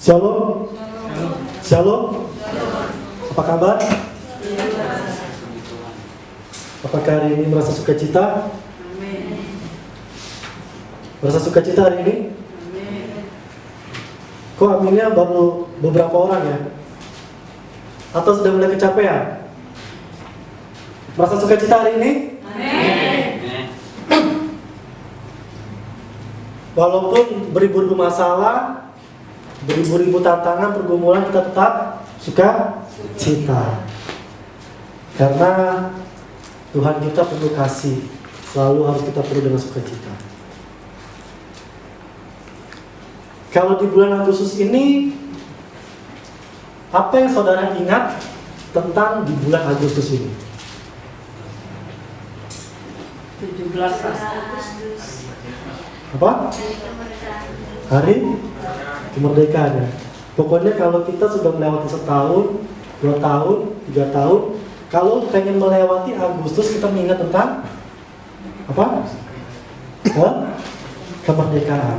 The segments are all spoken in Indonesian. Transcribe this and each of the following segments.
Shalom. Shalom. Apa kabar? Apakah hari ini merasa sukacita? Merasa sukacita hari ini? Kok aminnya baru beberapa orang ya? Atau sudah mulai kecapean? Merasa sukacita hari ini? Walaupun beribu-ribu masalah, beribu-ribu tantangan, pergumulan, kita tetap sukacita. Karena Tuhan kita penuh kasih, selalu harus kita penuh dengan sukacita. Kalau di bulan Agustus ini, apa yang saudara ingat tentang di bulan Agustus ini? 17 Agustus. Apa? Hari kemerdekaan ya. Pokoknya kalau kita sudah melewati setahun, 2 tahun, 3 tahun, kalau pengen melewati Agustus, kita mengingat tentang apa? Kemerdekaan.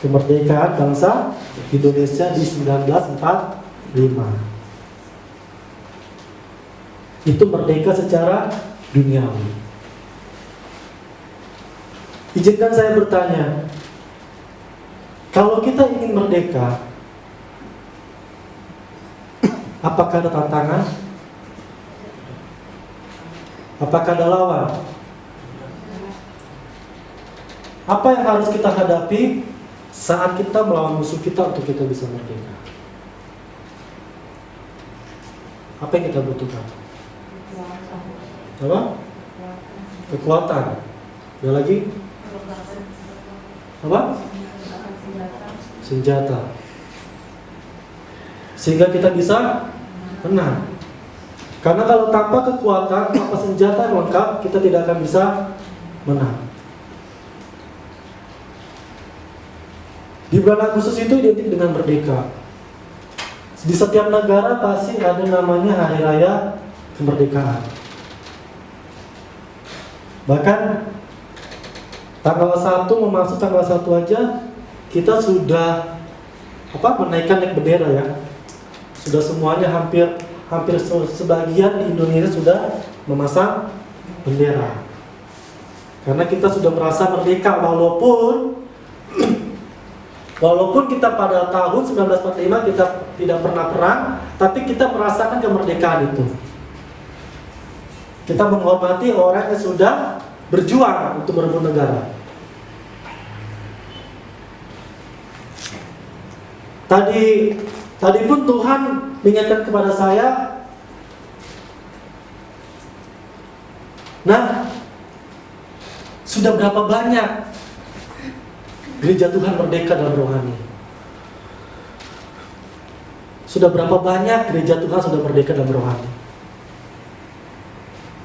Kemerdekaan bangsa Indonesia di 1945. Itu merdeka secara duniawi. Izinkan saya bertanya, kalau kita ingin merdeka, apakah ada tantangan? Apakah ada lawan? Apa yang harus kita hadapi saat kita melawan musuh kita untuk kita bisa merdeka? Apa yang kita butuhkan? Apa? Kekuatan. Ada lagi? Apa? Senjata. Sehingga kita bisa menang. Karena kalau tanpa kekuatan, tanpa senjata yang lengkap, kita tidak akan bisa menang. Di bulan Agustus itu identik dengan merdeka. Di setiap negara pasti ada namanya Hari Raya Kemerdekaan. Bahkan tanggal 1 memasuk tanggal 1 aja kita sudah menaikkan bendera ya. Sudah semuanya hampir sebagian di Indonesia sudah memasang bendera. Karena kita sudah merasa merdeka walaupun kita pada tahun 1945 kita tidak pernah perang, tapi kita merasakan kemerdekaan itu. Kita menghormati orang yang sudah berjuang untuk merebut negara. Tadi pun Tuhan mengingatkan kepada saya, nah, sudah berapa banyak gereja Tuhan merdeka dalam rohani? Sudah berapa banyak gereja Tuhan sudah merdeka dalam rohani?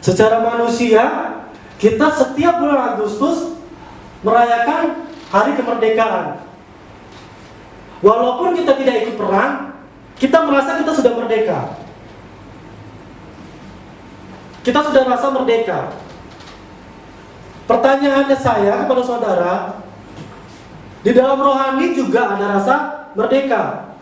Secara manusia, kita setiap bulan Agustus merayakan hari kemerdekaan. Walaupun kita tidak ikut perang, kita merasa kita sudah merdeka. Kita sudah merasa merdeka. Pertanyaannya saya kepada saudara, di dalam rohani juga ada rasa merdeka.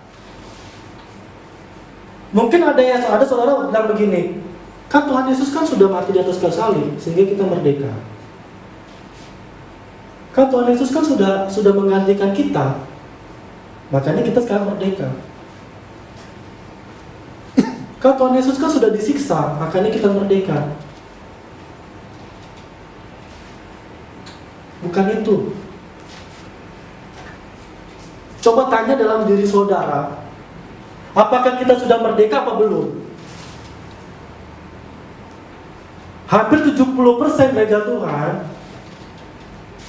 Mungkin ada saudara bilang begini, kan Tuhan Yesus kan sudah mati di atas kayu salib sehingga kita merdeka. Kan Tuhan Yesus kan sudah menggantikan kita, makanya kita sekarang merdeka. Kan Tuhan Yesus kan sudah disiksa, makanya kita merdeka. Bukan itu. Coba tanya dalam diri saudara, apakah kita sudah merdeka apa belum? Hampir 70% gereja Tuhan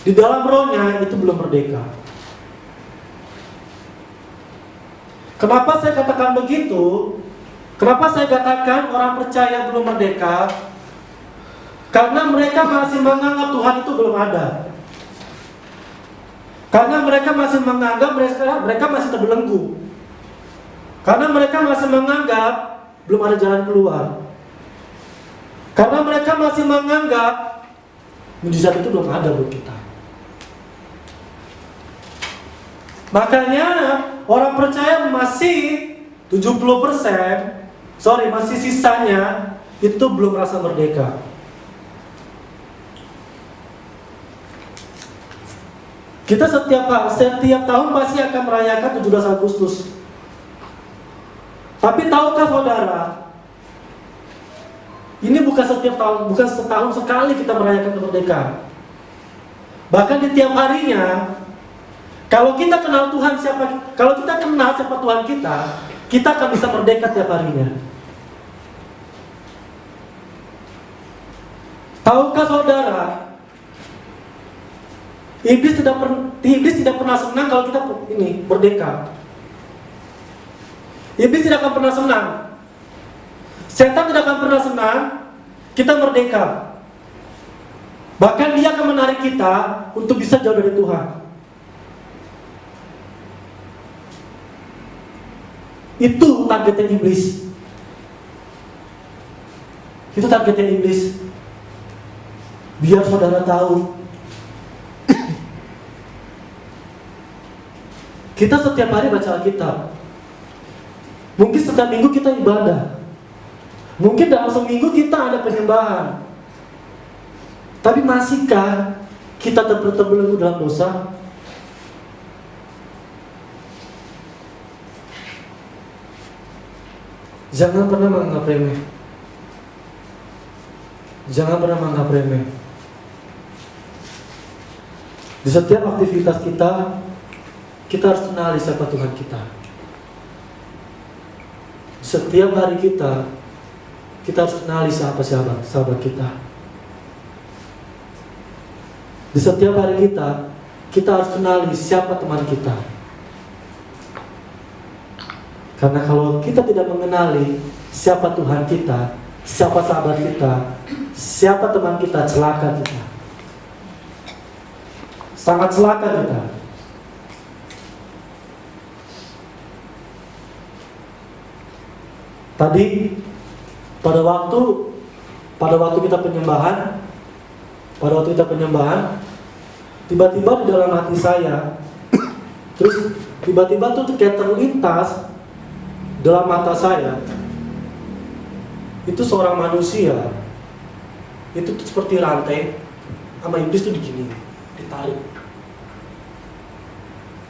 di dalam rohnya itu belum merdeka. Kenapa saya katakan begitu? Kenapa saya katakan orang percaya belum merdeka? Karena mereka masih menganggap Tuhan itu belum ada. Karena mereka masih menganggap mereka masih terbelenggu. Karena mereka masih menganggap belum ada jalan keluar. Karena mereka masih menganggap mujizat itu belum ada buat kita. Makanya orang percaya masih 70%, masih sisanya itu belum merasa merdeka. Kita setiap tahun pasti akan merayakan 17 Agustus. Tapi tahukah saudara, ini bukan setiap tahun, bukan setahun sekali kita merayakan kemerdekaan. Bahkan di tiap harinya, kalau kita kenal Tuhan kalau kita kenal siapa Tuhan kita akan bisa merdeka tiap harinya. Tahukah saudara, iblis tidak pernah senang kalau kita merdeka. Iblis tidak akan pernah senang. Setan tidak akan pernah senang kita merdeka. Bahkan dia akan menarik kita untuk bisa jauh dari Tuhan. Itu targetnya iblis. Itu targetnya iblis. Biar saudara tahu, kita setiap hari baca Alkitab. Mungkin setiap minggu kita ibadah. Mungkin dalam seminggu kita ada penyembahan. Tapi masihkah kita terbelenggu dalam dosa? Jangan pernah menganggap remeh. Jangan pernah menganggap remeh. Di setiap aktivitas kita harus kenali siapa Tuhan kita. Setiap hari kita harus kenali siapa sahabat kita. Di setiap hari kita harus kenali siapa teman kita. Karena kalau kita tidak mengenali siapa Tuhan kita, siapa sahabat kita, siapa teman kita, celaka kita. Sangat celaka kita. Tadi pada waktu kita penyembahan, tiba-tiba di dalam hati saya, terus tiba-tiba tuh kayak terlintas dalam mata saya, itu seorang manusia, itu tuh seperti rantai, sama iblis tuh begini, ditarik.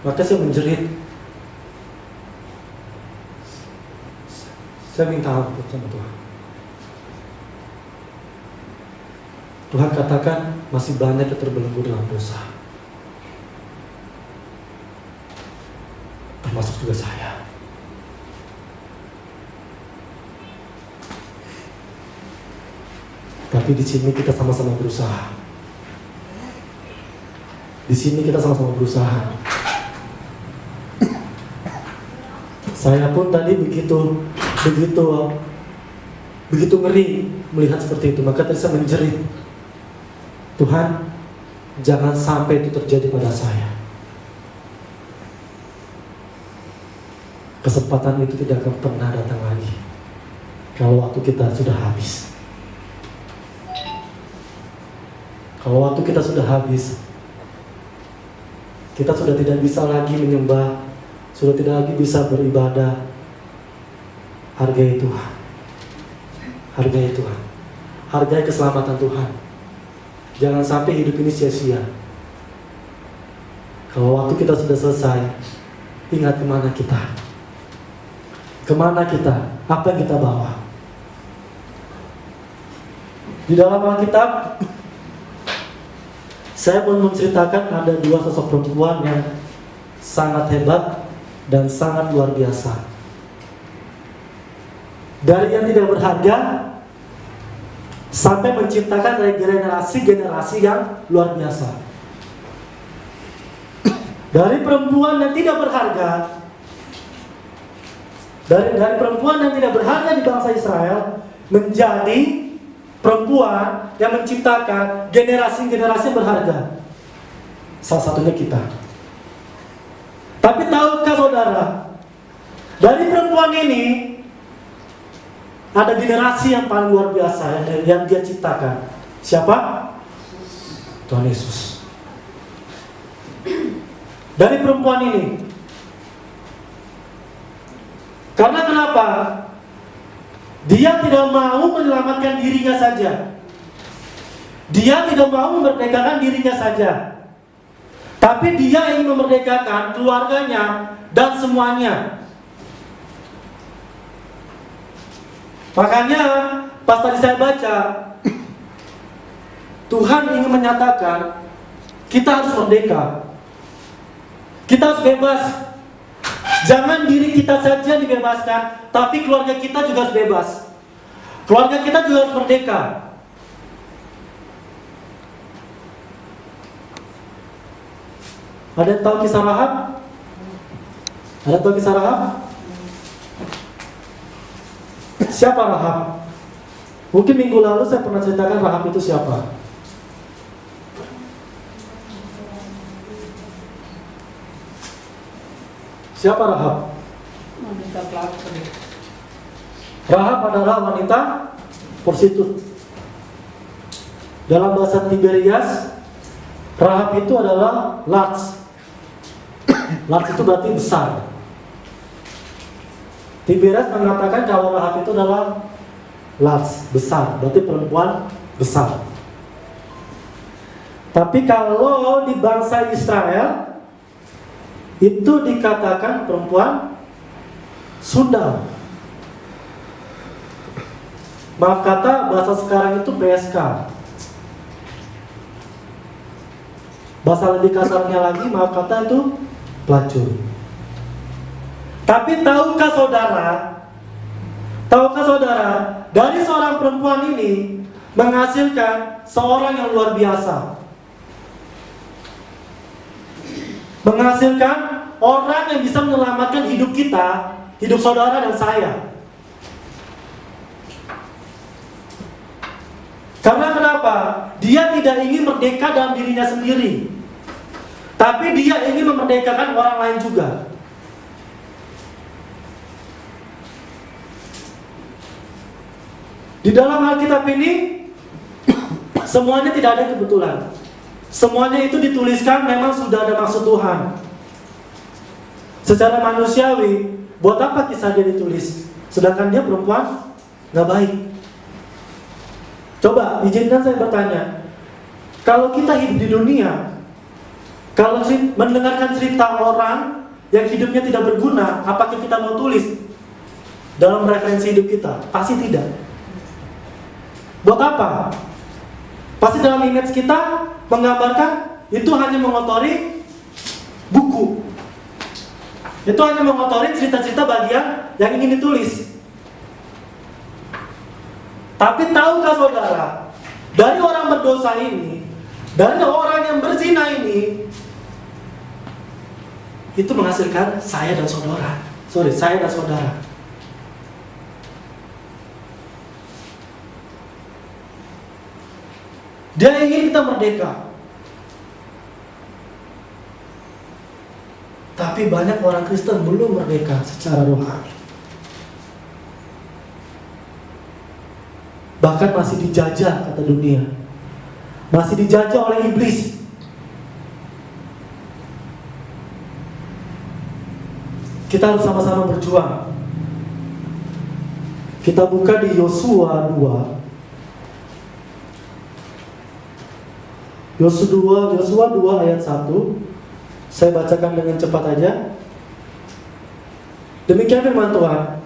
Maka saya menjerit, saya minta ampun sama Tuhan. Tuhan katakan masih banyak yang terbelenggu dalam dosa, termasuk juga saya. Tapi di sini kita sama-sama berusaha. Di sini kita sama-sama berusaha. Saya pun tadi begitu ngeri melihat seperti itu. Maka tadi saya menjerit, Tuhan, jangan sampai itu terjadi pada saya. Kesempatan itu tidak akan pernah datang lagi kalau waktu kita sudah habis. Kalau waktu kita sudah habis, kita sudah tidak bisa lagi menyembah, sudah tidak lagi bisa beribadah. Hargai Tuhan. Hargai Tuhan. Hargai keselamatan Tuhan. Jangan sampai hidup ini sia-sia. Kalau waktu kita sudah selesai, ingat kemana kita. Kemana kita? Apa yang kita bawa? Di dalam Alkitab, saya mau menceritakan ada dua sosok perempuan yang sangat hebat dan sangat luar biasa. Dari yang tidak berharga sampai menciptakan generasi yang luar biasa. Dari perempuan yang tidak berharga, dari perempuan yang tidak berharga di bangsa Israel menjadi perempuan yang menciptakan generasi-generasi berharga. Salah satunya kita. Tapi tahukah saudara, dari perempuan ini ada generasi yang paling luar biasa yang dia ciptakan. Siapa? Tuhan Yesus. Dari perempuan ini Karena kenapa? Dia tidak mau menyelamatkan dirinya saja. Dia tidak mau memerdekakan dirinya saja. Tapi dia ingin memerdekakan keluarganya dan semuanya. Makanya pas tadi saya baca, Tuhan ingin menyatakan kita harus merdeka. Kita harus bebas. Jangan diri kita saja dibebaskan, tapi keluarga kita juga harus bebas. Keluarga kita juga harus merdeka. Ada yang tahu kisah Rahab? Ada yang tahu kisah Rahab? Siapa Rahab? Mungkin minggu lalu saya pernah ceritakan Rahab itu siapa. Siapa Rahab? Wanita pelacur. Rahab adalah wanita prostitut. Dalam bahasa Tiberias, Rahab itu adalah large. Large itu berarti besar. Tiberias mengatakan kalau Rahab itu adalah large, besar, berarti perempuan besar. Tapi kalau di bangsa Israel itu dikatakan perempuan sundal. Maaf kata, bahasa sekarang itu PSK. Bahasa lebih kasarnya lagi, maaf kata itu pelacur. Tapi tahukah saudara, dari seorang perempuan ini menghasilkan seorang yang luar biasa. Menghasilkan orang yang bisa menyelamatkan hidup kita, hidup saudara dan saya. Karena kenapa? Dia tidak ingin merdeka dalam dirinya sendiri, tapi dia ingin memerdekakan orang lain juga. Di dalam Alkitab ini semuanya tidak ada kebetulan. Semuanya itu dituliskan memang sudah ada maksud Tuhan. Secara manusiawi, buat apa kisah dia ditulis? Sedangkan dia perempuan gak baik. Coba izinkan saya bertanya, kalau kita hidup di dunia, kalau mendengarkan cerita orang yang hidupnya tidak berguna, apakah kita mau tulis dalam referensi hidup kita? Pasti tidak. Buat apa? Pasti dalam image kita menggambarkan itu hanya mengotori buku. Itu hanya mengotori cerita-cerita bagian yang ingin ditulis. Tapi tahukah saudara, dari orang berdosa ini, dari orang yang berzina ini, itu menghasilkan saya dan saudara. Saya dan saudara. Dia ingin kita merdeka. Tapi banyak orang Kristen belum merdeka secara rohani. Bahkan masih dijajah kata dunia. Masih dijajah oleh iblis. Kita harus sama-sama berjuang. Kita buka di Yosua 2. Yosua 2 ayat 1. Saya bacakan dengan cepat aja. Demikian firman Tuhan.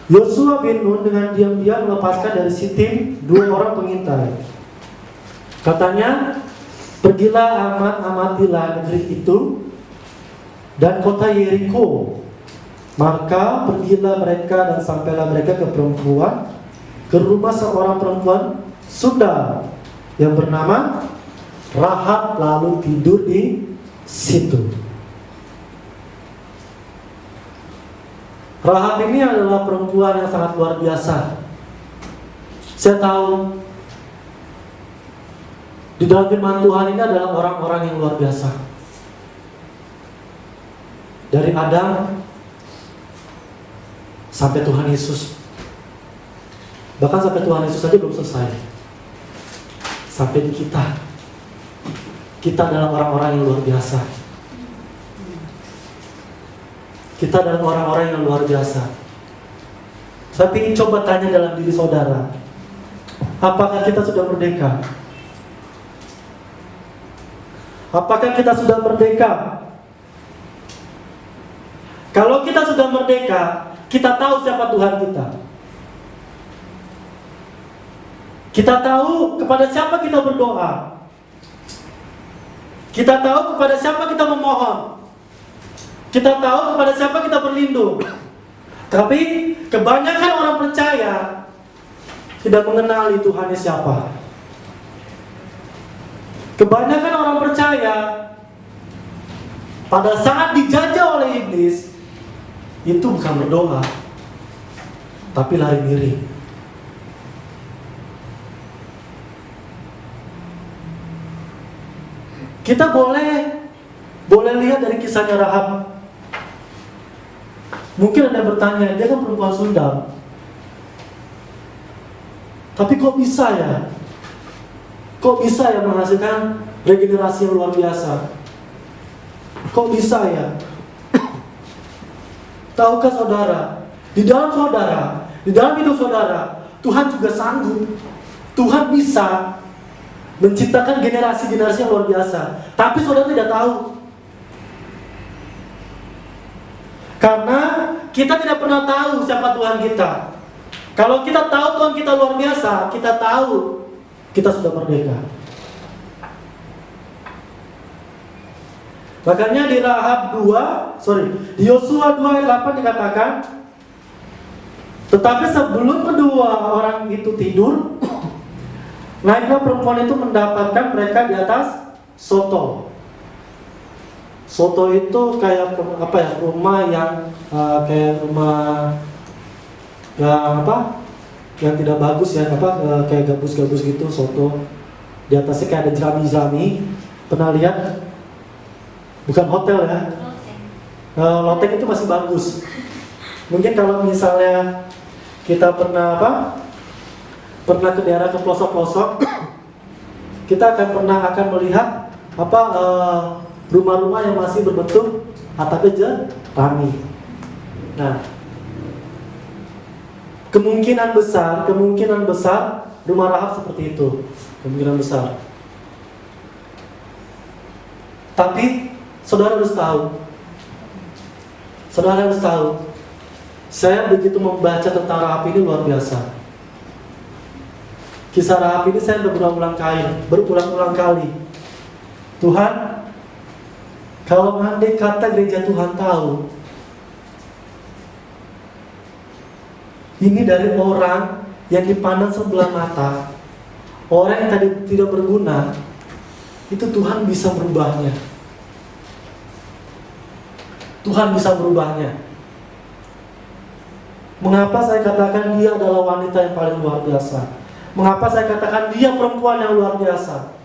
Yosua bin Nun dengan diam-diam melepaskan dari Sitim 2 orang pengintai. Katanya, pergilah amatilah negeri itu dan kota Yeriko. Maka pergilah mereka dan sampailah mereka ke rumah seorang perempuan sundal yang bernama Rahab, lalu tidur di situ. Rahab ini adalah perempuan yang sangat luar biasa. Saya tahu di dalam firman Tuhan ini adalah orang-orang yang luar biasa. Dari Adam sampai Tuhan Yesus. Bahkan sampai Tuhan Yesus saja belum selesai. Sampai di kita. Kita adalah orang-orang yang luar biasa. Kita adalah orang-orang yang luar biasa. Tapi coba tanya dalam diri saudara, apakah kita sudah merdeka? Apakah kita sudah merdeka? Kalau kita sudah merdeka, kita tahu siapa Tuhan kita. Kita tahu kepada siapa kita berdoa. Kita tahu kepada siapa kita memohon. Kita tahu kepada siapa kita berlindung. Tapi kebanyakan orang percaya tidak mengenali Tuhannya siapa. Kebanyakan orang percaya pada saat dijajah oleh iblis itu bukan berdoa, tapi lari miring. Kita boleh lihat dari kisahnya Rahab. Mungkin ada yang bertanya, dia kan perempuan Sunda, tapi kok bisa ya? Kok bisa ya menghasilkan regenerasi yang luar biasa? Kok bisa ya? Tahukah saudara, di dalam hidup saudara, Tuhan juga sanggup. Tuhan bisa menciptakan generasi-generasi yang luar biasa. Tapi saudara tidak tahu. Karena kita tidak pernah tahu siapa Tuhan kita. Kalau kita tahu Tuhan kita luar biasa, kita tahu kita sudah merdeka. Makanya di di Yosua 2 ayat 8 dikatakan, tetapi sebelum kedua orang itu tidur, naiklah perempuan itu mendapatkan mereka di atas soto. Soto itu kayak apa ya, rumah yang kayak rumah yang tidak bagus ya, kayak gabus-gabus gitu, soto. Di atasnya kayak ada jerami-jerami. Pernah lihat? Bukan hotel ya. Loteng itu masih bagus. Mungkin kalau misalnya kita pernah ke daerah ke pelosok-pelosok, kita akan melihat rumah-rumah yang masih berbentuk atapnya jerami. Nah, kemungkinan besar rumah Rahab seperti itu, kemungkinan besar. Tapi saudara harus tahu, saya begitu membaca tentang Rahab ini luar biasa. Kisah Rahab ini saya berulang-ulang kali. Tuhan, kalau andai kata gereja Tuhan tahu, ini dari orang yang dipandang sebelah mata, orang yang tadi tidak berguna, itu Tuhan bisa merubahnya. Mengapa saya katakan dia adalah wanita yang paling luar biasa? Mengapa saya katakan dia perempuan yang luar biasa?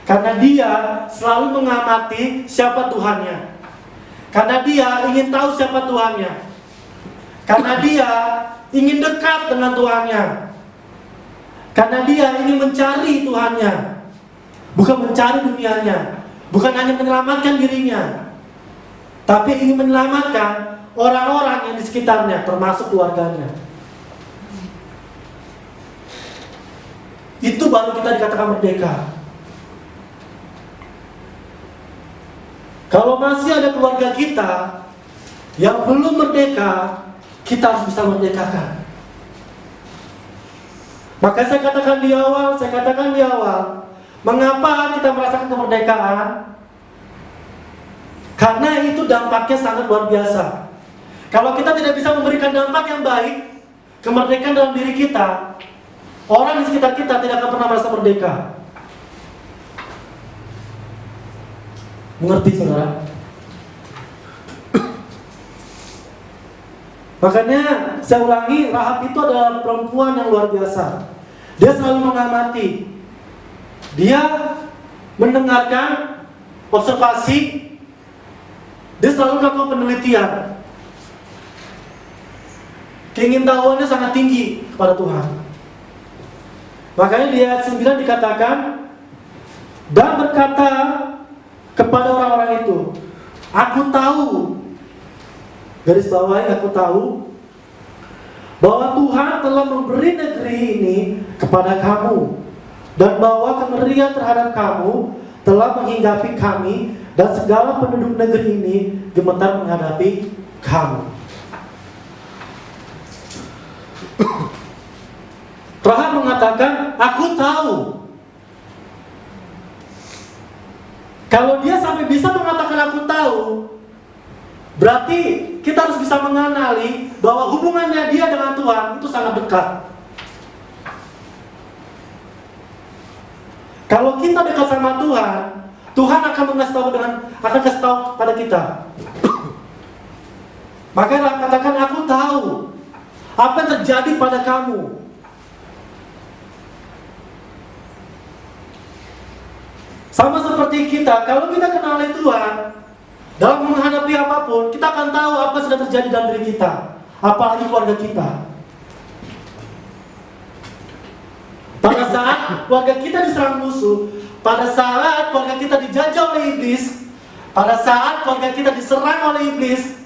Karena dia selalu mengamati siapa Tuhannya. Karena dia ingin tahu siapa Tuhannya. Karena dia ingin dekat dengan Tuhannya. Karena dia ingin mencari Tuhannya, bukan mencari dunianya. Bukan hanya menyelamatkan dirinya, tapi ingin menyelamatkan orang-orang yang di sekitarnya, termasuk keluarganya. Itu baru kita dikatakan merdeka. Kalau masih ada keluarga kita yang belum merdeka, kita harus bisa merdekakan. Maka saya katakan di awal, mengapa kita merasakan kemerdekaan? Karena itu dampaknya sangat luar biasa. Kalau kita tidak bisa memberikan dampak yang baik, kemerdekaan dalam diri kita, orang di sekitar kita tidak akan pernah merasa merdeka. Mengerti saudara? Makanya saya ulangi, Rahab itu adalah perempuan yang luar biasa. Dia selalu mengamati, dia mendengarkan, observasi, dia selalu melakukan penelitian. Keingintahuannya sangat tinggi kepada Tuhan. Makanya di ayat 9 dikatakan, dan berkata kepada orang-orang itu, aku tahu, garis bawahi, aku tahu bahwa Tuhan telah memberi negeri ini kepada kamu, dan bahwa kengerian terhadap kamu telah menghinggapi kami, dan segala penduduk negeri ini gemetar menghadapi kamu. Rahab mengatakan, aku tahu. Kalau dia sampai bisa mengatakan aku tahu, berarti kita harus bisa mengenali bahwa hubungannya dia dengan Tuhan itu sangat dekat. Kalau kita dekat sama Tuhan, Tuhan akan kasih tahu pada kita. Makanya katakan, aku tahu apa yang terjadi pada kamu. Sama seperti kita, kalau kita kenali Tuhan, dalam menghadapi apapun, kita akan tahu apa yang sedang terjadi dalam diri kita, apalagi keluarga kita. Pada saat keluarga kita diserang musuh, pada saat keluarga kita dijajah oleh iblis, pada saat keluarga kita diserang oleh iblis,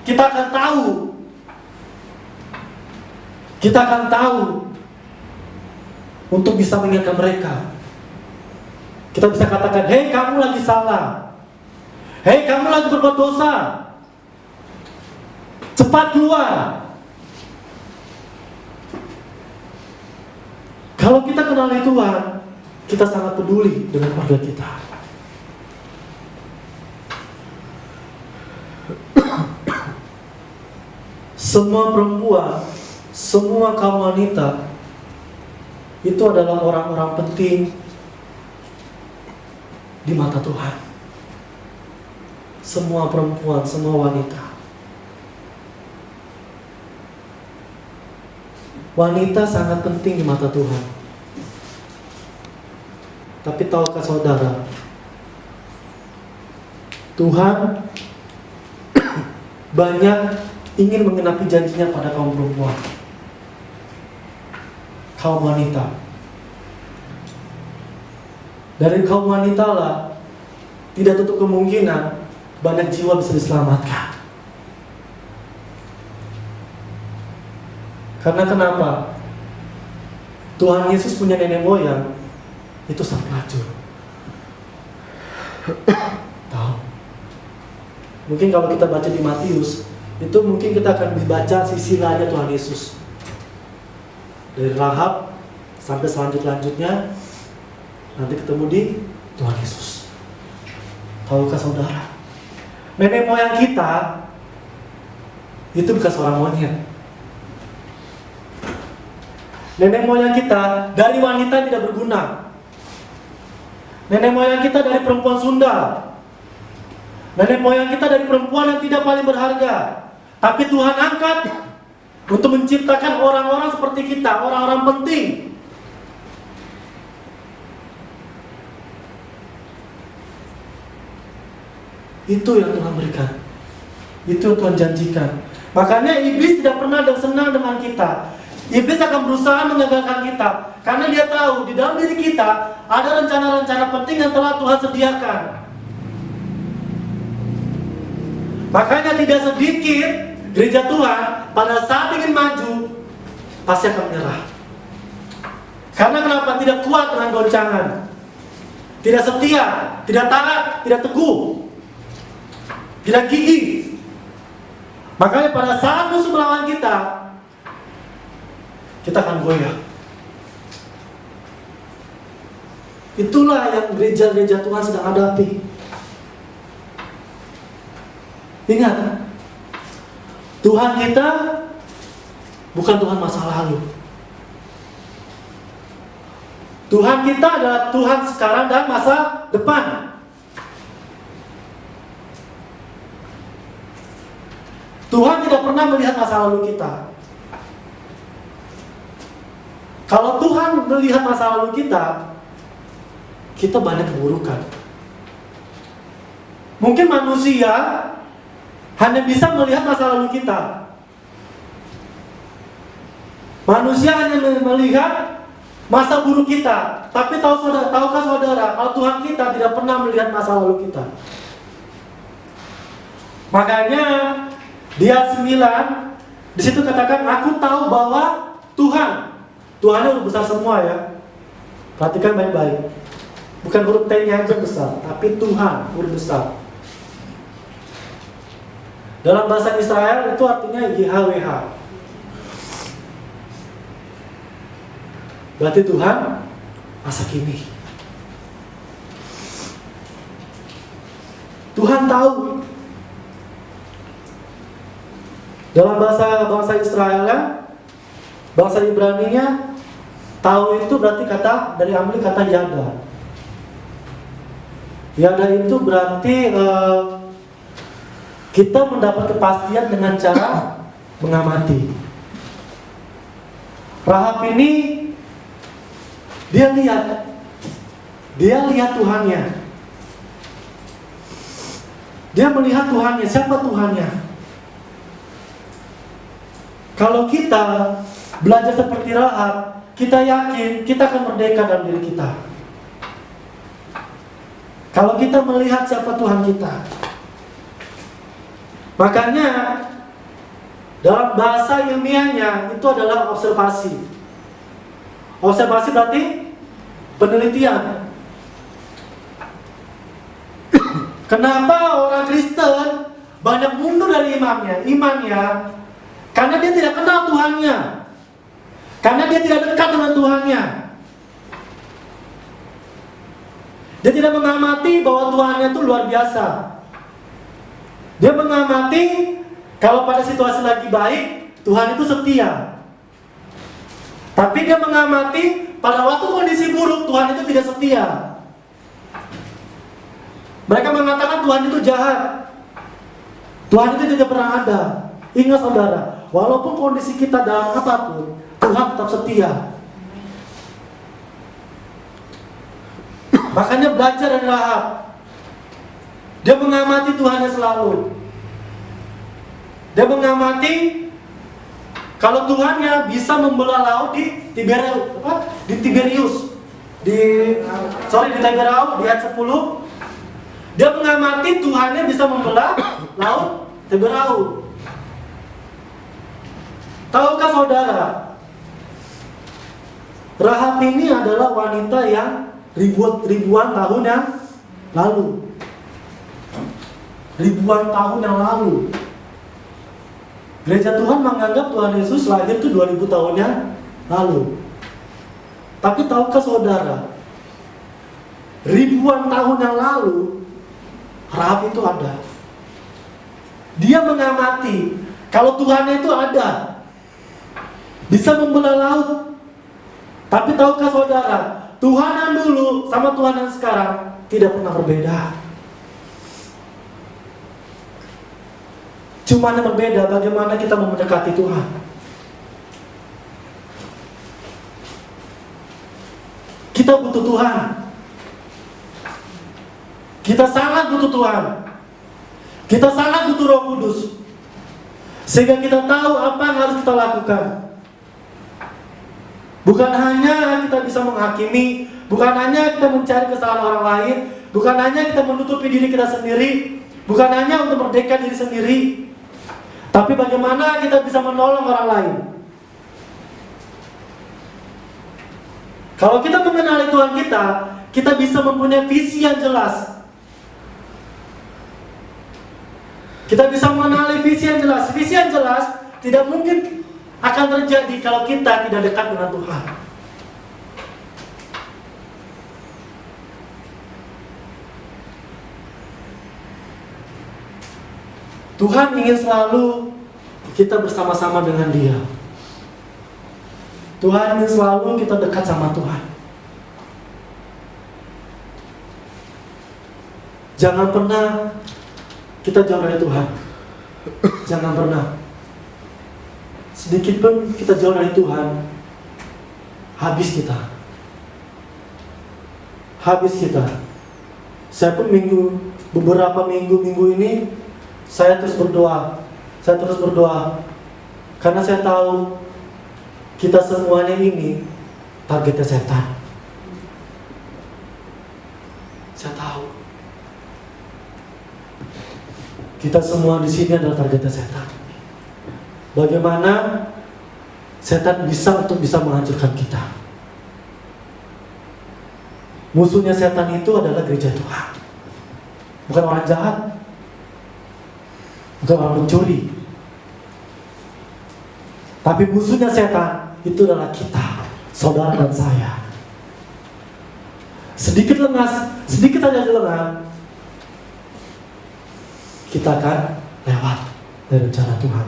kita akan tahu. Kita akan tahu untuk bisa mengingatkan mereka. Kita bisa katakan, hei kamu lagi salah, hei kamu lagi berbuat dosa, cepat keluar. Kalau kita kenali Tuhan, kita sangat peduli dengan keluarga kita. Semua perempuan, semua kaum wanita itu adalah orang-orang penting di mata Tuhan. Semua perempuan, semua wanita. Wanita sangat penting di mata Tuhan. Tapi tahukah saudara, Tuhan banyak ingin menggenapi janjinya pada kaum perempuan, kaum wanita. Dari kaum wanita lah, tidak tutup kemungkinan banyak jiwa bisa diselamatkan. Karena kenapa? Tuhan Yesus punya nenek moyang itu sang pelacur. Tahu? Mungkin kalau kita baca di Matius, itu mungkin kita akan dibaca silsilahnya Tuhan Yesus. Dari Rahab sampai selanjutnya, nanti ketemu di Tuhan Yesus. Tahukah saudara? Nenek moyang kita itu bukan seorang monyet. Nenek moyang kita dari wanita tidak berguna. Nenek moyang kita dari perempuan Sunda. Nenek moyang kita dari perempuan yang tidak paling berharga. Tapi Tuhan angkat untuk menciptakan orang-orang seperti kita, orang-orang penting. Itu yang Tuhan berikan. Itu yang Tuhan janjikan. Makanya iblis tidak pernah senang dengan kita. Iblis akan berusaha mengagalkan kita, karena dia tahu di dalam diri kita ada rencana-rencana penting yang telah Tuhan sediakan. Makanya tidak sedikit gereja Tuhan pada saat ingin maju pasti akan menyerah. Karena kenapa? Tidak kuat dengan goncangan, tidak setia, tidak taat, tidak teguh, tidak gigih. Makanya pada saat musuh melawan kita akan goyah. Itulah yang gereja-gereja Tuhan sedang hadapi. Ingat, Tuhan kita bukan Tuhan masa lalu. Tuhan kita adalah Tuhan sekarang dan masa depan. Tuhan tidak pernah melihat masa lalu kita. Kalau Tuhan melihat masa lalu kita banyak keburukan. Mungkin manusia hanya bisa melihat masa lalu kita. Manusia hanya melihat masa buruk kita. Tapi tahukah saudara, kalau Tuhan kita tidak pernah melihat masa lalu kita. Makanya di ayat 9 Di situ katakan, aku tahu bahwa Tuhan. Tuhannya huruf besar semua ya. Perhatikan baik-baik. Bukan huruf T-nya aja besar, tapi Tuhan huruf besar. Dalam bahasa Israel itu artinya YHWH. Berarti Tuhan masa kini. Tuhan tahu. Dalam bahasa bangsa Israelnya, bangsa Ibraninya, tahu itu berarti kata dari ambil kata yada. Yada itu berarti kita mendapat kepastian dengan cara mengamati. Rahab ini dia lihat Tuhannya. Dia melihat Tuhannya. Siapa Tuhannya? Kalau kita belajar seperti Rahab, kita yakin kita akan merdeka dalam diri kita. Kalau kita melihat siapa Tuhan kita. Makanya dalam bahasa ilmiahnya itu adalah observasi. Observasi berarti penelitian. Kenapa orang Kristen banyak mundur dari imannya? Karena dia tidak kenal Tuhannya. Karena dia tidak dekat dengan Tuhannya. Dia tidak mengamati bahwa Tuhannya itu luar biasa. Dia mengamati kalau pada situasi lagi baik, Tuhan itu setia. Tapi dia mengamati pada waktu kondisi buruk, Tuhan itu tidak setia. Mereka mengatakan Tuhan itu jahat. Tuhan itu tidak pernah ada. Ingat saudara, walaupun kondisi kita dalam apapun, Tuhan tetap setia. Makanya belajar dari Rahab. Dia mengamati Tuhannya selalu. Dia mengamati kalau Tuhannya bisa membelah laut di Tiberius. Di Tiberius di ayat 10. Dia mengamati Tuhannya bisa membelah laut Tiberius. Tahukah saudara, Rahab ini adalah wanita yang ribuan tahun yang lalu. Ribuan tahun yang lalu. Gereja Tuhan menganggap Tuhan Yesus lahir itu 2000 tahun yang lalu. Tapi tahukah saudara, ribuan tahun yang lalu Rahab itu ada. Dia mengamati kalau Tuhan itu ada, bisa membelah laut. Tapi tahukah saudara, Tuhan yang dulu sama Tuhan yang sekarang tidak pernah berbeda. Cuma yang berbeda bagaimana kita mendekati Tuhan. Kita butuh Tuhan. Kita sangat butuh Tuhan. Kita sangat butuh Roh Kudus. Sehingga kita tahu apa yang harus kita lakukan. Bukan hanya kita bisa menghakimi, bukan hanya kita mencari kesalahan orang lain, bukan hanya kita menutupi diri kita sendiri, bukan hanya untuk merdeka diri sendiri, tapi bagaimana kita bisa menolong orang lain. Kalau kita mengenali Tuhan kita bisa mempunyai visi yang jelas. Kita bisa mengenali visi yang jelas. Visi yang jelas tidak mungkin akan terjadi kalau kita tidak dekat dengan Tuhan. Tuhan ingin selalu kita bersama-sama dengan Dia. Tuhan ingin selalu kita dekat sama Tuhan. Jangan pernah kita jauh dari Tuhan. Jangan pernah. Sedikit pun kita jauh dari Tuhan, habis kita. Habis kita. Saya pun beberapa minggu ini saya terus berdoa. Karena saya tahu kita semuanya ini targetnya setan. Saya tahu kita semua di sini adalah targetnya setan. bagaimana setan bisa menghancurkan kita. Musuhnya setan itu adalah gereja Tuhan. Bukan orang jahat, bukan orang mencuri. Tapi musuhnya setan itu adalah kita, saudara dan saya. Sedikit saja lengah, kita akan lewat dari rencana Tuhan.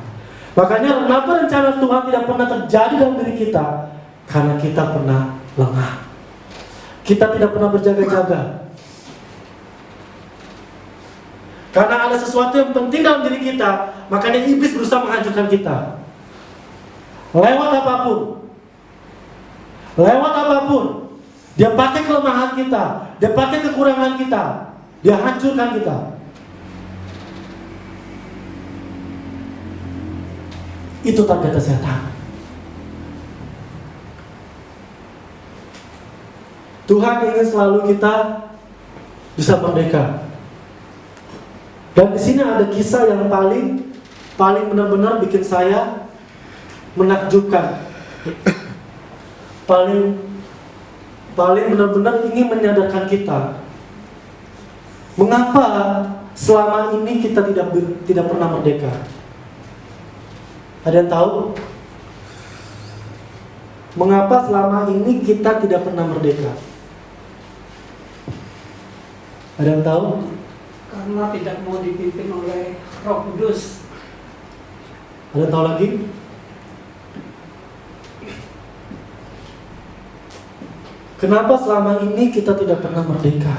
Makanya kenapa rencana Tuhan tidak pernah terjadi dalam diri kita? Karena kita pernah lengah. Kita tidak pernah berjaga-jaga. Karena ada sesuatu yang penting dalam diri kita, makanya iblis berusaha menghancurkan kita. Lewat apapun, dia pakai kelemahan kita, dia pakai kekurangan kita, dia hancurkan kita. Itu target setan. Tuhan ingin selalu kita bisa merdeka. Dan di sini ada kisah yang paling benar-benar bikin saya menakjubkan. Paling benar-benar ingin menyadarkan kita. Mengapa selama ini kita tidak pernah merdeka? Ada yang tahu? Mengapa selama ini kita tidak pernah merdeka? Ada yang tahu? Karena tidak mau dipimpin oleh Roh Kudus. Ada yang tahu lagi? Kenapa selama ini kita tidak pernah merdeka?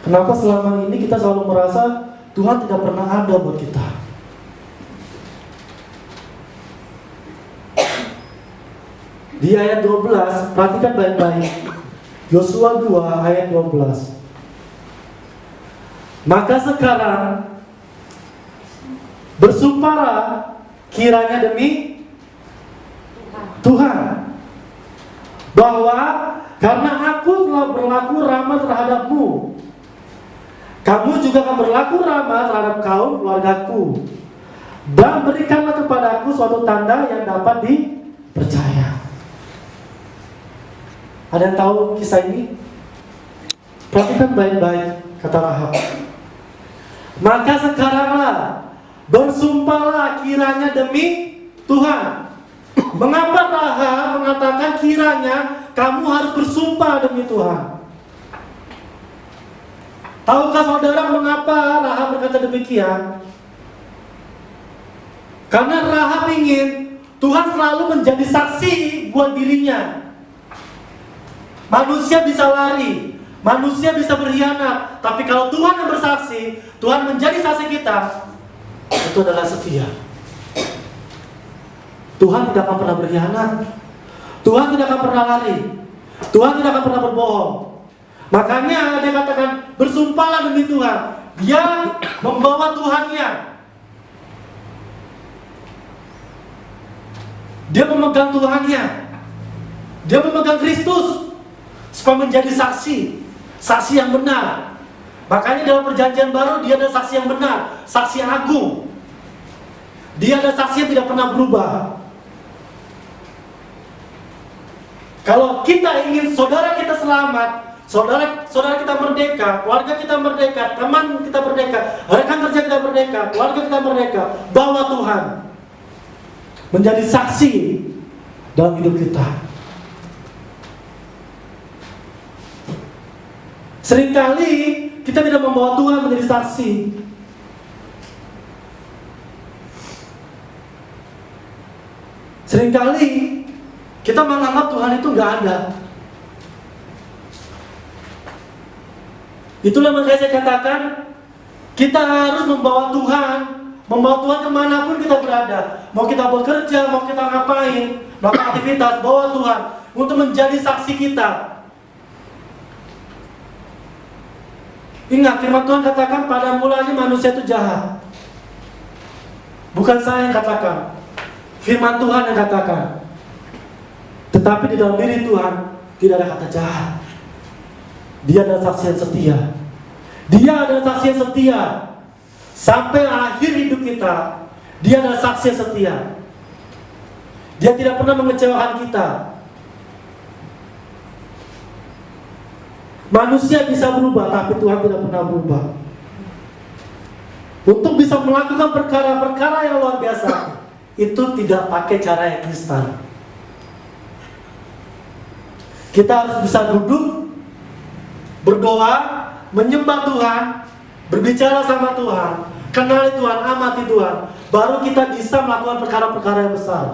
Kenapa selama ini kita selalu merasa Tuhan tidak pernah ada buat kita? Di ayat 12, perhatikan baik-baik. Yosua 2 ayat 12. Maka sekarang bersumpahlah kiranya demi Tuhan bahwa karena aku telah berlaku ramah terhadapmu, kamu juga akan berlaku ramah terhadap kaum keluargaku, dan berikanlah kepadaku suatu tanda yang dapat dipercaya. Ada yang tahu kisah ini? Perhatikan baik-baik kata Rahab. Maka sekaranglah bersumpahlah kiranya demi Tuhan. Mengapa Rahab mengatakan kiranya kamu harus bersumpah demi Tuhan? Tahukah saudara mengapa Rahab berkata demikian? Karena Rahab ingin Tuhan selalu menjadi saksi buat dirinya. Manusia bisa lari, manusia bisa berkhianat, tapi kalau Tuhan yang bersaksi, Tuhan menjadi saksi kita, itu adalah setia. Tuhan tidak akan pernah berkhianat, Tuhan tidak akan pernah lari, Tuhan tidak akan pernah berbohong. Makanya dia katakan bersumpahlah demi Tuhan. Dia membawa Tuhannya, dia memegang Tuhannya, dia memegang Kristus supaya menjadi saksi yang benar. Makanya dalam perjanjian baru dia adalah saksi yang benar, saksi yang agung. Dia adalah saksi yang tidak pernah berubah. Kalau kita ingin saudara kita selamat, saudara kita merdeka, keluarga kita merdeka, teman kita merdeka, rekan kerja kita merdeka, keluarga kita merdeka, bawa Tuhan menjadi saksi dalam hidup kita. Seringkali kita tidak membawa Tuhan menjadi saksi. Seringkali kita menganggap Tuhan itu nggak ada. Itulah makanya saya katakan kita harus membawa Tuhan kemanapun kita berada. Mau kita bekerja, mau kita ngapain, melakukan aktivitas, bawa Tuhan untuk menjadi saksi kita. Ingat, firman Tuhan katakan pada mulanya manusia itu jahat. Bukan saya yang katakan, firman Tuhan yang katakan. Tetapi di dalam diri Tuhan tidak ada kata jahat. Dia adalah saksi yang setia. Dia adalah saksi yang setia sampai akhir hidup kita. Dia adalah saksi yang setia. Dia tidak pernah mengecewakan kita. Manusia bisa berubah, tapi Tuhan tidak pernah berubah. Untuk bisa melakukan perkara-perkara yang luar biasa, itu tidak pakai cara yang instan. Kita harus bisa duduk, berdoa, menyembah Tuhan, berbicara sama Tuhan, kenali Tuhan, amati Tuhan, baru kita bisa melakukan perkara-perkara yang besar.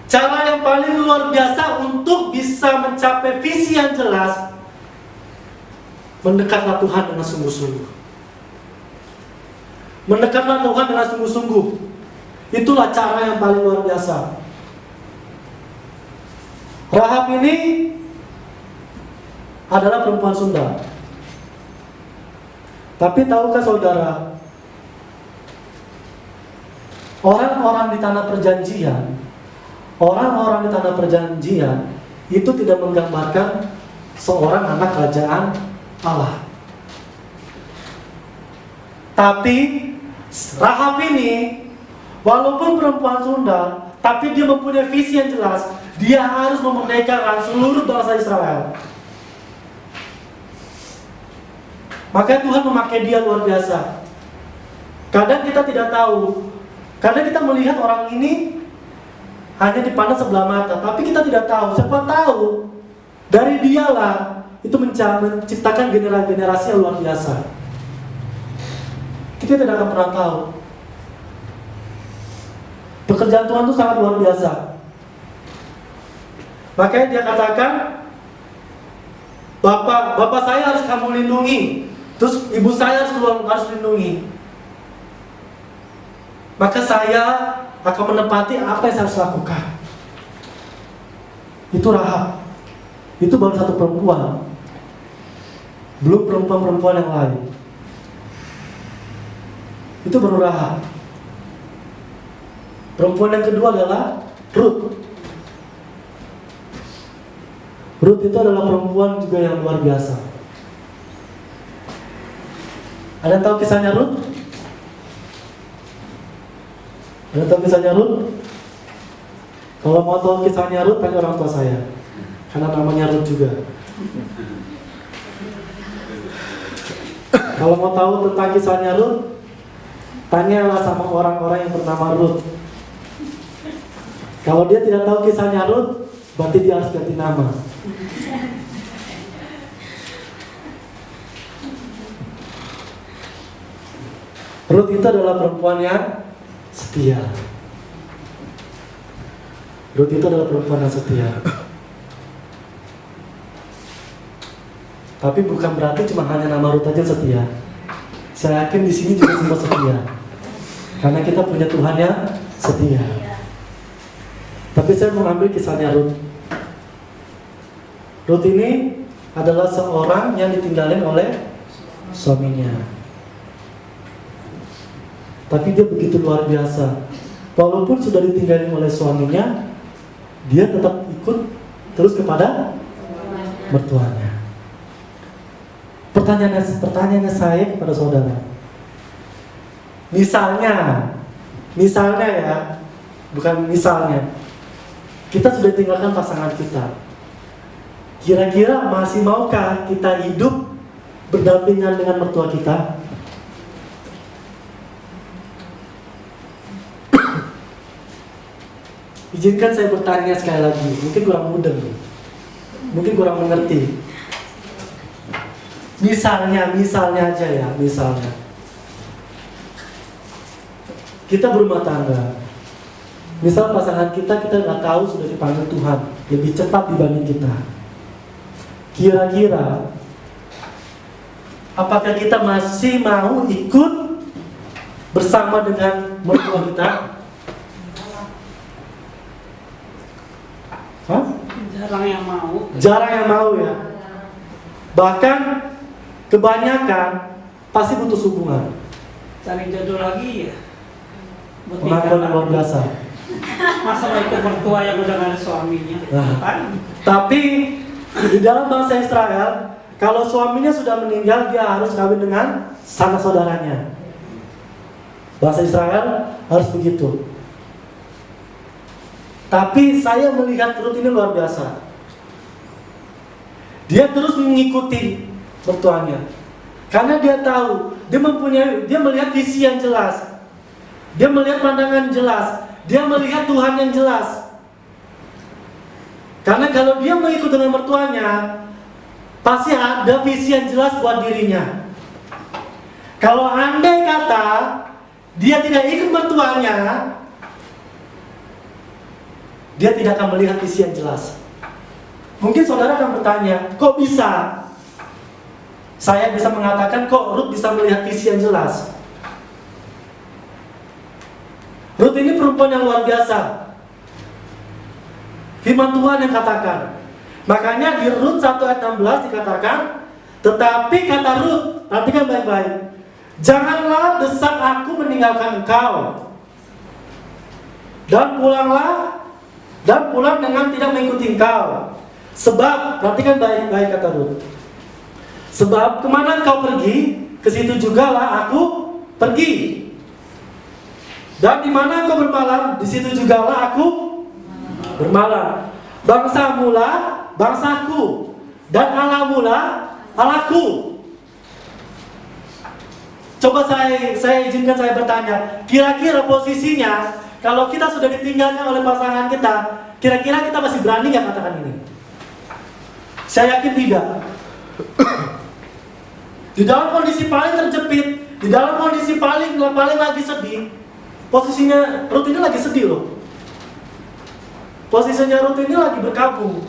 Cara yang paling luar biasa untuk bisa mencapai visi yang jelas, mendekatlah Tuhan dengan sungguh-sungguh. Mendekatlah Tuhan dengan sungguh-sungguh. Itulah cara yang paling luar biasa. Rahab ini adalah perempuan Sunda. Tapi tahukah saudara, orang-orang di tanah perjanjian, orang-orang di tanah perjanjian itu tidak menggambarkan seorang anak kerajaan Allah. Tapi Rahab ini, walaupun perempuan Sunda, tapi dia mempunyai visi yang jelas. Dia harus memerdekakan seluruh bangsa Israel. Maka Tuhan memakai dia luar biasa. Kadang kita tidak tahu, kadang kita melihat orang ini hanya dipandang sebelah mata, tapi kita tidak tahu. Siapa tahu dari dialah itu menciptakan generasi yang luar biasa. Kita tidak akan pernah tahu. Pekerjaan Tuhan itu sangat luar biasa. Makanya dia katakan, Bapak saya harus kamu lindungi, terus ibu saya harus lindungi. Maka saya akan menepati apa yang saya harus lakukan. Itu Rahab. Itu baru satu perempuan, belum perempuan-perempuan yang lain. Itu baru Rahab. Perempuan yang kedua adalah Ruth. Ruth itu adalah perempuan juga yang luar biasa. Ada yang tahu kisahnya Ruth? Ada yang tahu kisahnya Ruth? Kalau mau tahu kisahnya Ruth, tanya orang tua saya, karena namanya Ruth juga. Kalau mau tahu tentang kisahnya Ruth, tanyalah sama orang-orang yang bernama Ruth. Kalau dia tidak tahu kisahnya Ruth, berarti dia harus ganti nama. Ruth itu adalah perempuan yang setia. Ruth itu adalah perempuan yang setia. Tapi bukan berarti cuma hanya nama Ruth aja setia. Saya yakin di sini juga semua setia. Karena kita punya Tuhan yang setia. Tapi saya mau ambil kisahnya Ruth. Ruth ini adalah seorang yang ditinggalin oleh suaminya. Tapi dia begitu luar biasa. Walaupun sudah ditinggalin oleh suaminya, dia tetap ikut terus kepada mertuanya. Pertanyaannya saya kepada saudara. Misalnya ya, bukan misalnya, kita sudah tinggalkan pasangan kita. Kira-kira masih maukah kita hidup berdampingan dengan mertua kita? Izinkan saya bertanya sekali lagi, mungkin kurang mudah, mungkin kurang mengerti. Misalnya aja ya, misalnya kita berumah tangga. Misal pasangan kita nggak tahu sudah dipanggil Tuhan lebih cepat dibanding kita. Kira-kira apakah kita masih mau ikut bersama dengan mertua kita? Hah? Jarang yang mau ya. Bahkan kebanyakan pasti putus hubungan. Cari jodoh lagi ya. Pengakuan yang luar biasa. Masa itu mertua yang udah gak ada suaminya. Kan? Tapi di dalam bangsa Israel, kalau suaminya sudah meninggal, dia harus kawin dengan sanak saudaranya. Bangsa Israel harus begitu. Tapi saya melihat Rut ini luar biasa. Dia terus mengikuti mertuanya. Karena dia tahu, dia melihat visi yang jelas. Dia melihat pandangan jelas. Dia melihat Tuhan yang jelas. Karena kalau dia mengikut dengan mertuanya, pasti ada visi yang jelas buat dirinya. Kalau andai kata dia tidak ikut mertuanya, dia tidak akan melihat visi yang jelas. Mungkin saudara akan bertanya, kok bisa? Saya bisa mengatakan, kok Rut bisa melihat visi yang jelas? Rut ini perempuan yang luar biasa. Firman Tuhan yang katakan. Makanya di Rut 1 ayat 16 dikatakan, tetapi kata Rut, perhatikan baik-baik, janganlah desak aku meninggalkan engkau, dan pulang dengan tidak mengikuti engkau. Sebab, perhatikan baik-baik kata Rut, sebab kemana engkau pergi, ke situ juga lah aku pergi. Dan di mana engkau bermalam, di situ juga lah aku bermalam. Bangsamu lah bangsaku, dan Allahmu lah Allahku. Coba saya izinkan saya bertanya, kira-kira posisinya kalau kita sudah ditinggalkan oleh pasangan kita, kira-kira kita masih berani nggak katakan ini? Saya yakin tidak. Di dalam kondisi paling terjepit, di dalam kondisi paling lagi sedih, posisinya Rut ini lagi sedih loh. Posisinya Rut ini lagi berkabung,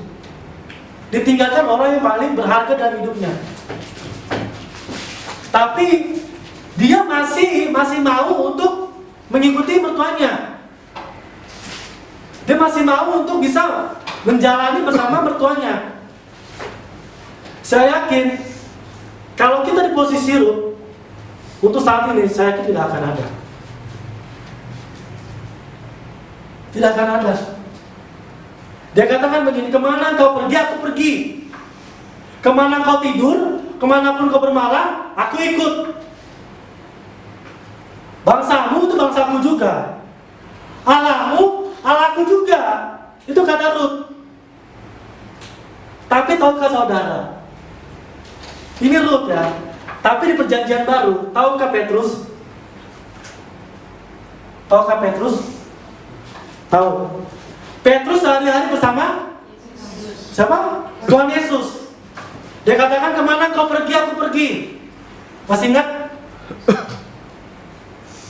ditinggalkan orang yang paling berharga dalam hidupnya. Tapi dia masih mau untuk mengikuti mertuanya. Dia masih mau untuk bisa menjalani bersama mertuanya. Saya yakin kalau kita di posisi Rut, untuk saat ini saya yakin tidak akan ada. Tidak akan ada. Dia katakan begini, kemana kau pergi, aku pergi. Kemana kau tidur, kemanapun kau bermalam, aku ikut. Bangsamu itu bangsaku juga. Allahmu, Allahku juga. Itu kata Rut. Tapi tahukah saudara, ini Rut ya, tapi di perjanjian baru, tahukah Petrus? Tahukah Petrus? Tahu. Petrus sehari-hari bersama siapa? Tuhan Yesus. Dia katakan, kemana kau pergi, aku pergi. Masih ingat?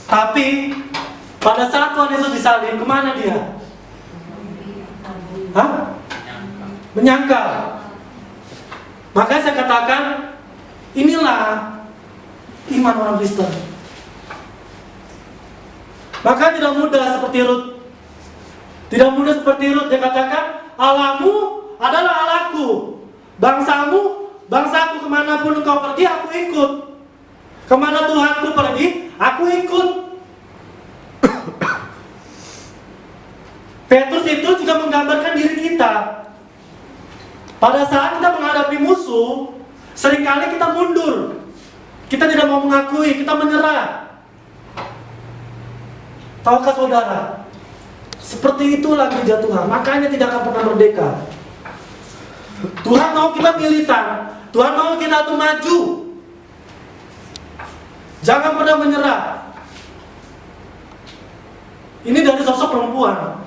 Tapi pada saat Tuhan Yesus disalib, kemana dia? Hah? Menyangkal. Makanya saya katakan, inilah iman orang Kristen. Maka tidak mudah seperti Rut. Tidak mudah seperti Rut. Dia katakan, Allahmu adalah Allahku, bangsamu bangsaku, kemanapun engkau pergi, aku ikut. Kemana Tuhanku pergi, aku ikut. Petrus itu juga menggambarkan diri kita. Pada saat kita menghadapi musuh, seringkali kita mundur. Kita tidak mau mengakui, kita menyerah. Tahukah saudara? Seperti itulah gereja Tuhan, makanya tidak akan pernah merdeka. Tuhan mau kita militan, Tuhan mau kita tuh maju. Jangan pernah menyerah. Ini dari sosok perempuan.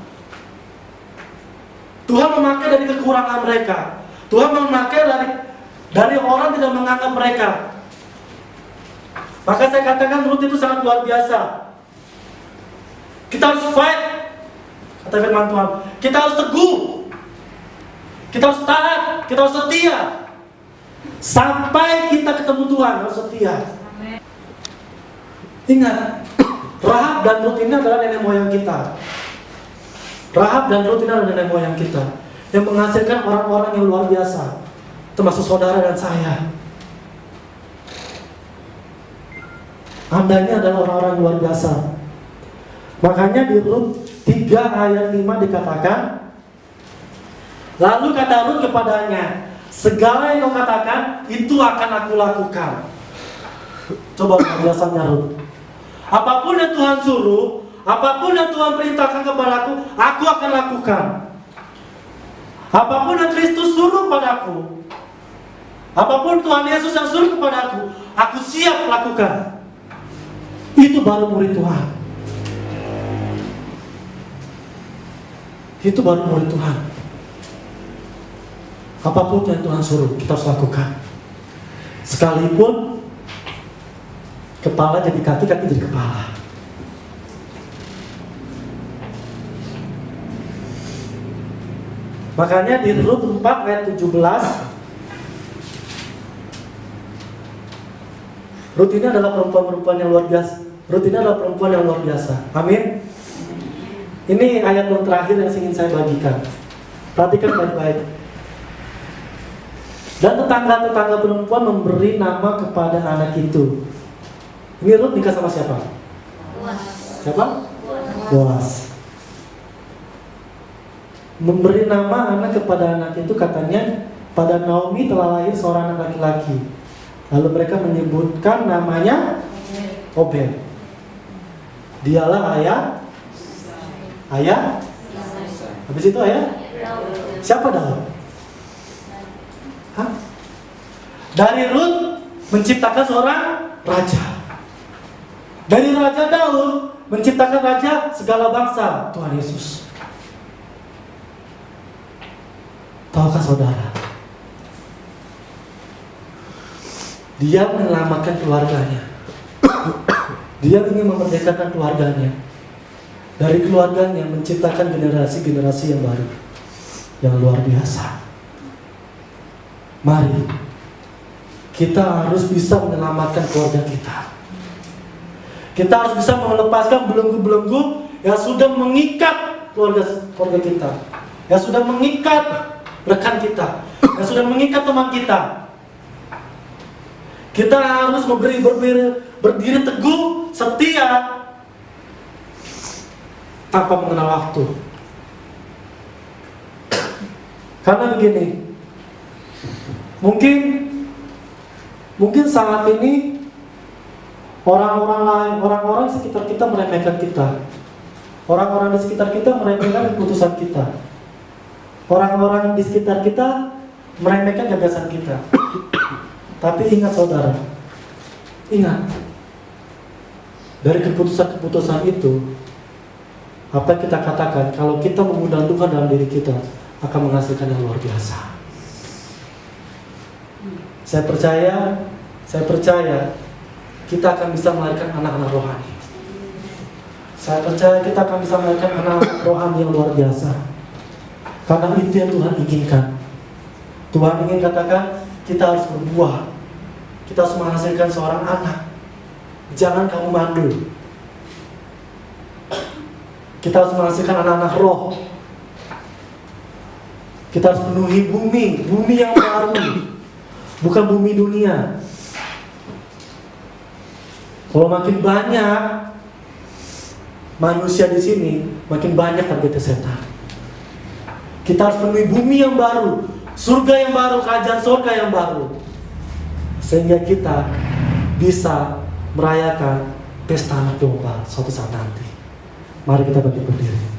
Tuhan memakai dari kekurangan mereka. Tuhan memakai dari orang tidak menganggap mereka. Maka saya katakan Rut itu sangat luar biasa. Kita harus fight, kata firman Tuhan. Kita harus teguh, kita harus taat, kita harus setia. Sampai kita ketemu Tuhan, harus setia. Ingat, Rahab dan Rut ini adalah nenek moyang kita. Rahab dan Rut ini adalah nenek moyang kita, yang menghasilkan orang-orang yang luar biasa, termasuk saudara dan saya. Anda ini adalah orang-orang yang luar biasa. Makanya di Rut 3 ayat 5 dikatakan, lalu kata Rut kepadanya, segala yang kau katakan, itu akan aku lakukan. Coba biasanya Rut. Apapun yang Tuhan suruh, apapun yang Tuhan perintahkan kepadaku, aku akan lakukan. Apapun yang Kristus suruh padaku, apapun Tuhan Yesus yang suruh kepadaku, aku siap lakukan. Itu baru murid Tuhan. Itu baru murid Tuhan. Apapun yang Tuhan suruh, kita harus lakukan. Sekalipun kepala jadi kaki, kaki jadi kepala. Makanya di Rut 4 ayat 17, Rut ini adalah perempuan-perempuan yang luar biasa. Rut ini adalah perempuan yang luar biasa. Amin. Ini ayat yang terakhir yang ingin saya bagikan. Perhatikan baik-baik. Dan tetangga-tetangga perempuan memberi nama kepada anak itu. Ini Rut nikah sama siapa? Boaz. Siapa? Boaz. Memberi nama anak kepada anak itu, katanya pada Naomi telah lahir seorang anak laki-laki. Lalu mereka menyebutkan namanya Obed. Dialah ayah. Habis itu ayah? Siapa Daud? Hah? Dari Rut menciptakan seorang raja. Dari Raja Daud menciptakan raja segala bangsa, Tuhan Yesus. Tahukah saudara? Dia menyelamatkan keluarganya. Dia ingin memerdekakan keluarganya. Dari keluarganya menciptakan generasi-generasi yang baru, yang luar biasa. Mari kita harus bisa menyelamatkan keluarga kita. Kita harus bisa melepaskan belenggu-belenggu yang sudah mengikat keluarga kita, yang sudah mengikat rekan kita, yang sudah mengikat teman kita. Kita harus berdiri teguh, setia, tanpa mengenal waktu. Karena begini, mungkin saat ini orang-orang di sekitar kita meremehkan kita. Orang-orang di sekitar kita meremehkan keputusan kita. Orang-orang di sekitar kita meremehkan gagasan kita. Tapi ingat saudara, ingat, dari keputusan-keputusan itu, apa yang kita katakan, kalau kita mengundang Tuhan dalam diri kita, akan menghasilkan yang luar biasa. Saya percaya kita akan bisa melahirkan anak-anak rohani. Saya percaya kita akan bisa melahirkan anak-anak rohani yang luar biasa. Karena itu yang Tuhan inginkan. Tuhan ingin katakan, kita harus berbuah. Kita harus menghasilkan seorang anak. Jangan kamu mandul. Kita harus menghasilkan anak-anak roh. Kita harus penuhi bumi yang baru, bukan bumi dunia. Kalau makin banyak manusia di sini, makin banyak targetnya setan. Kita harus penuhi bumi yang baru, surga yang baru, kerajaan surga yang baru, sehingga kita bisa merayakan pesta anak domba suatu saat nanti. Mari kita berdiri.